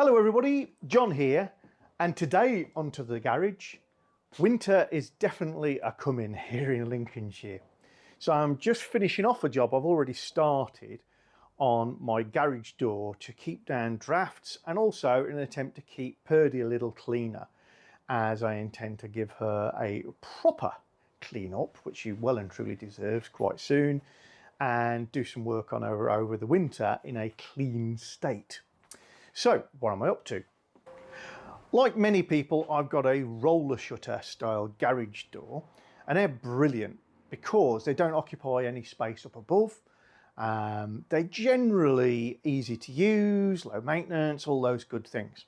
Hello everybody, John here, and today onto the garage. Winter is definitely a coming here in Lincolnshire. So I'm just finishing off a job I've already started on my garage door to keep down drafts and also in an attempt to keep Purdey a little cleaner, as I intend to give her a proper clean up, which she well and truly deserves quite soon, and do some work on her over the winter in a clean state. So what am I up to? Like many people, I've got a roller shutter style garage door, and they're brilliant because they don't occupy any space up above. They're generally easy to use, low maintenance, all those good things.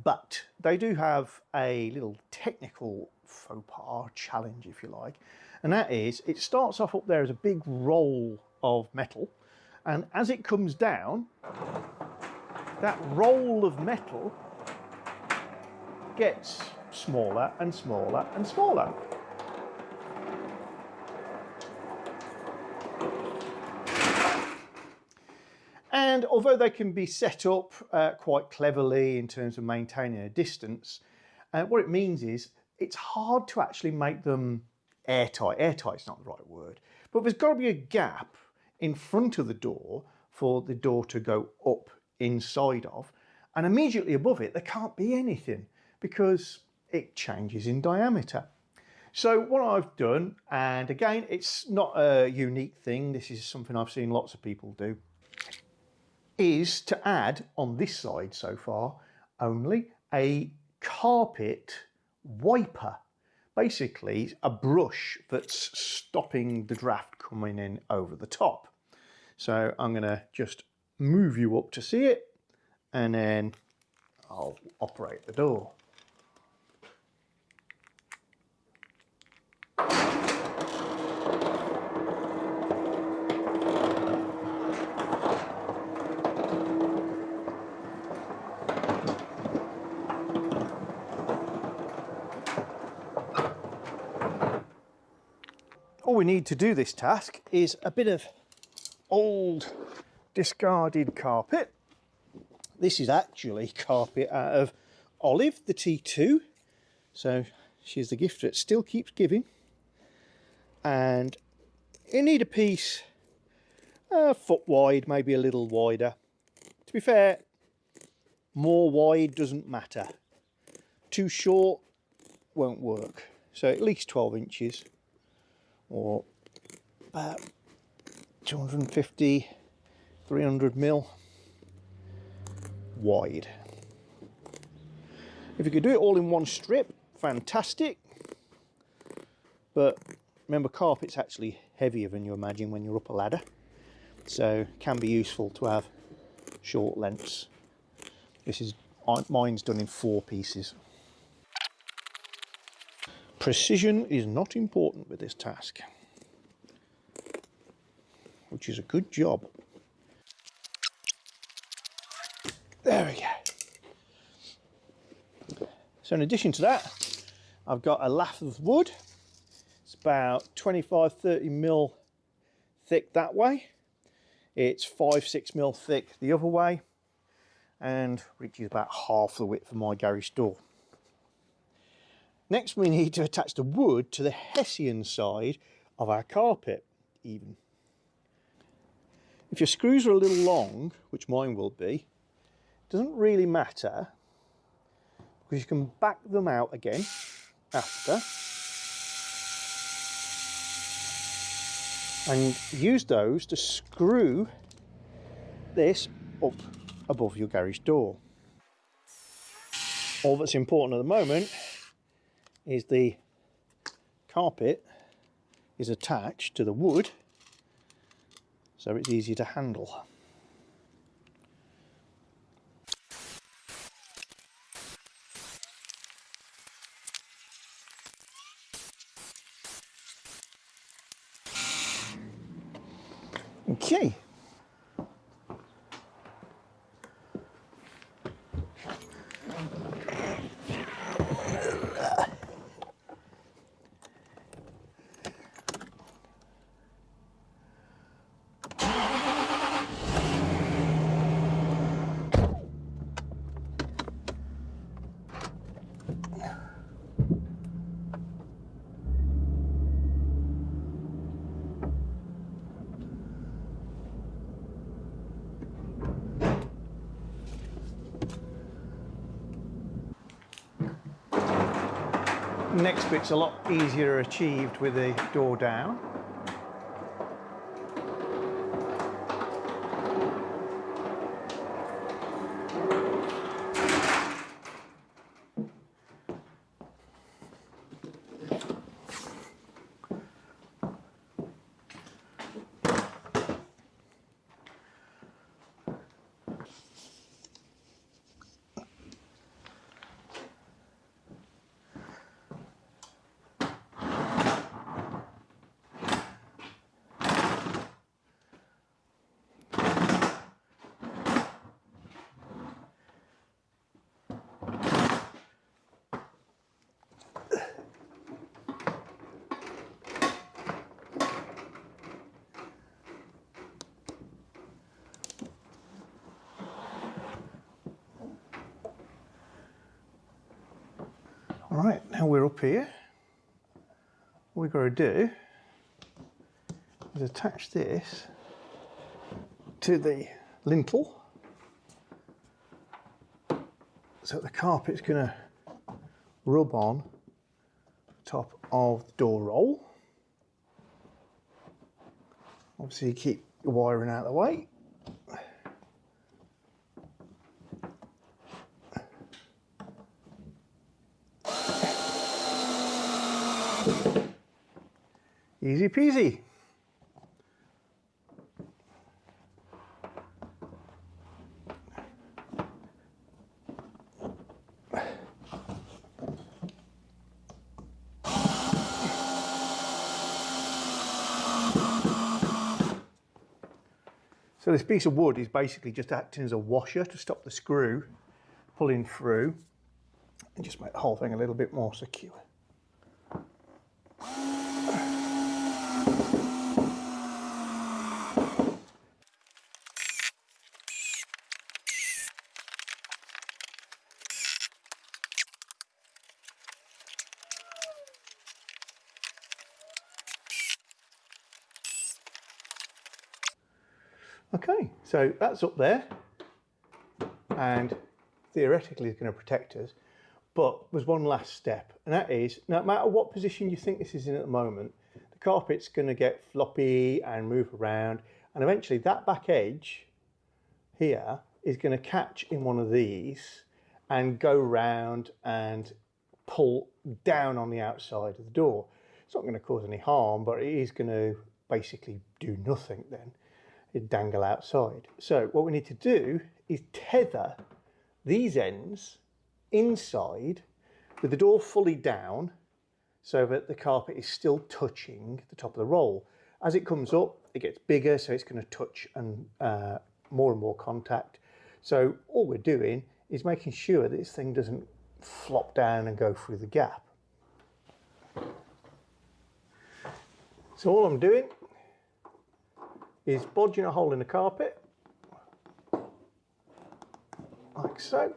But they do have a little technical faux pas challenge, if you like, and that is it starts off up there as a big roll of metal, and as it comes down, that roll of metal gets smaller and smaller and smaller. And although they can be set up quite cleverly in terms of maintaining a distance, what it means is it's hard to actually make them airtight. Airtight is not the right word, but there's got to be a gap in front of the door for the door to go up inside of, and immediately above it there can't be anything because it changes in diameter. So what I've done, and again it's not a unique thing, this is something I've seen lots of people do, is to add on this side so far only a carpet wiper, basically a brush that's stopping the draft coming in over the top. So I'm going to just move you up to see it, and then I'll operate the door. All we need to do this task is a bit of old discarded carpet. This is actually carpet out of Olive, the T2. So she's the gift that still keeps giving. And you need a piece a foot wide, maybe a little wider. To be fair, more wide doesn't matter. Too short won't work. So at least 12 inches or about 250, 300 mil wide. If you could do it all in one strip, fantastic. But remember, carpet's actually heavier than you imagine when you're up a ladder, so it can be useful to have short lengths. Mine's done in 4 pieces. Precision is not important with this task, which is a good job. There we go. So in addition to that, I've got a lath of wood. It's about 25-30 mil thick that way. It's 5-6 mil thick the other way, and reaches about half the width of my garage door. Next we need to attach the wood to the hessian side of our carpet even. If your screws are a little long, which mine will be, it doesn't really matter because you can back them out again after and use those to screw this up above your garage door. All that's important at the moment is the carpet is attached to the wood, so it's easy to handle. Okay. Next bit's a lot easier achieved with the door down. All right, now we're up here. What we've got to do is attach this to the lintel, so the carpet's going to rub on the top of the door roll. Obviously, keep the wiring out of the way. Easy peasy. So this piece of wood is basically just acting as a washer to stop the screw pulling through and just make the whole thing a little bit more secure. Okay, so that's up there and theoretically it's going to protect us, but there's one last step, and that is, no matter what position you think this is in at the moment, the carpet's going to get floppy and move around, and eventually that back edge here is going to catch in one of these and go round and pull down on the outside of the door. It's not going to cause any harm, but it is going to basically do nothing then. It dangle outside. So what we need to do is tether these ends inside with the door fully down so that the carpet is still touching the top of the roll. As it comes up, it gets bigger, so it's going to touch and more contact. So all we're doing is making sure that this thing doesn't flop down and go through the gap. So all I'm doing is bodging a hole in the carpet, like so,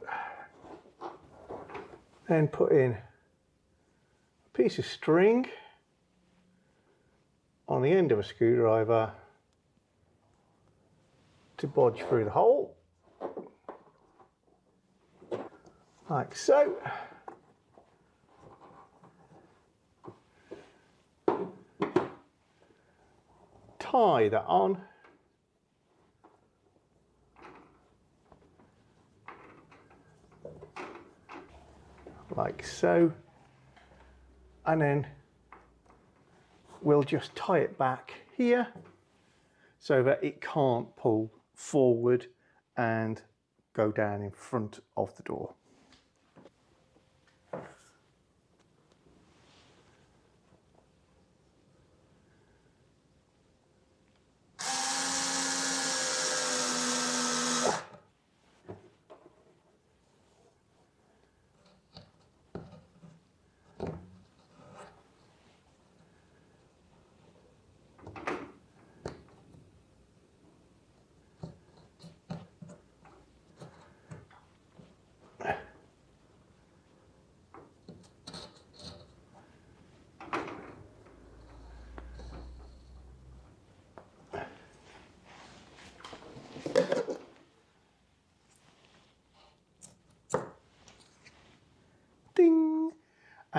then put in a piece of string on the end of a screwdriver to bodge through the hole, like so. Tie that on, like so, and then we'll just tie it back here so that it can't pull forward and go down in front of the door.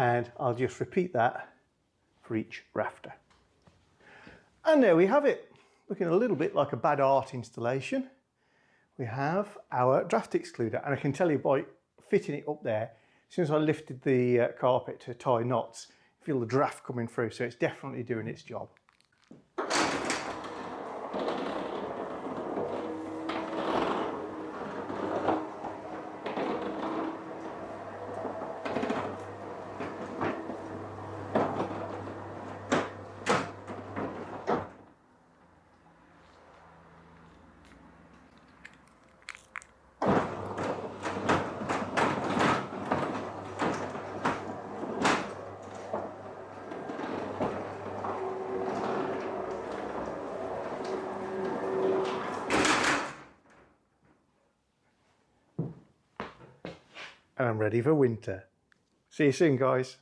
and I'll just repeat that for each rafter. And there we have it, looking a little bit like a bad art installation. We have our draft excluder, and I can tell you by fitting it up there, as soon as I lifted the carpet to tie knots, I feel the draft coming through, so it's definitely doing its job. And I'm ready for winter. See you soon, guys.